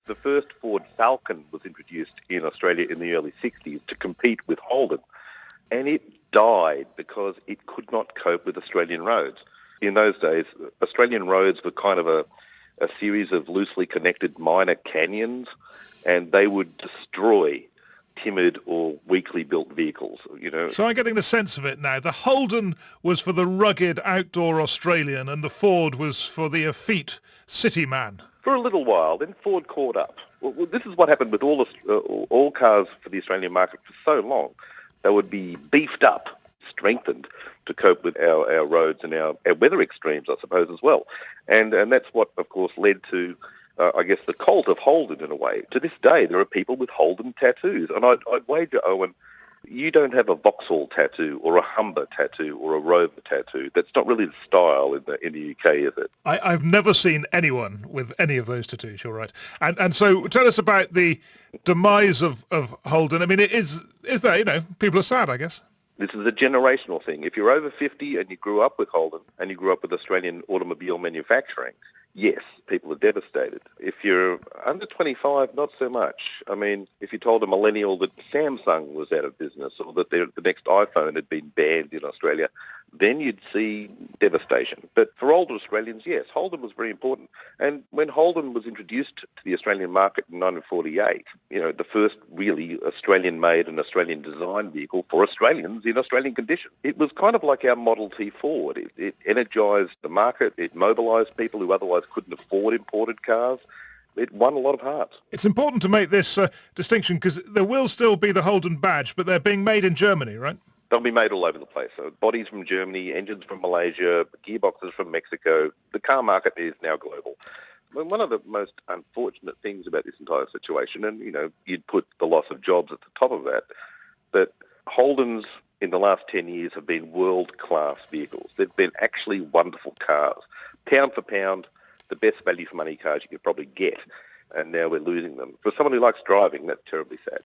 The first Ford Falcon was introduced in Australia in the early 60s to compete with Holden, and it died because it could not cope with Australian roads. In those days, Australian roads were kind of a series of loosely connected minor canyons, and they would destroy timid or weakly built vehicles, So I'm getting the sense of it now. The Holden was for the rugged outdoor Australian and the Ford was for the effete city man. For a little while. Then Ford caught up. Well, this is what happened with all cars for the Australian market for so long. They would be beefed up, strengthened to cope with our roads and our weather extremes, I suppose, as well. And that's what, of course, led to the cult of Holden in a way. To this day, there are people with Holden tattoos. And I'd wager, Owen, you don't have a Vauxhall tattoo or a Humber tattoo or a Rover tattoo. That's not really the style in the UK, is it? I've never seen anyone with any of those tattoos, you're right. And so tell us about the demise of Holden. I mean, is there, people are sad, I guess. This is a generational thing. If you're over 50 and you grew up with Holden and you grew up with Australian automobile manufacturing, yes, people are devastated. If you're under 25, not so much. I mean, if you told a millennial that Samsung was out of business or that the next iPhone had been banned in Australia, then you'd see devastation. But for older Australians, yes, Holden was very important. And when Holden was introduced to the Australian market in 1948, the first really Australian-made and Australian-designed vehicle for Australians in Australian conditions, it was kind of like our Model T Ford. It energised the market. It mobilised people who otherwise couldn't afford imported cars. It won a lot of hearts. It's important to make this distinction because there will still be the Holden badge, but they're being made in Germany, right? They'll be made all over the place. So bodies from Germany, engines from Malaysia, gearboxes from Mexico. The car market is now global. One of the most unfortunate things about this entire situation, and, you'd put the loss of jobs at the top of that Holdens in the last 10 years have been world-class vehicles. They've been actually wonderful cars. Pound for pound, the best value for money cars you could probably get. And now we're losing them. For someone who likes driving, that's terribly sad.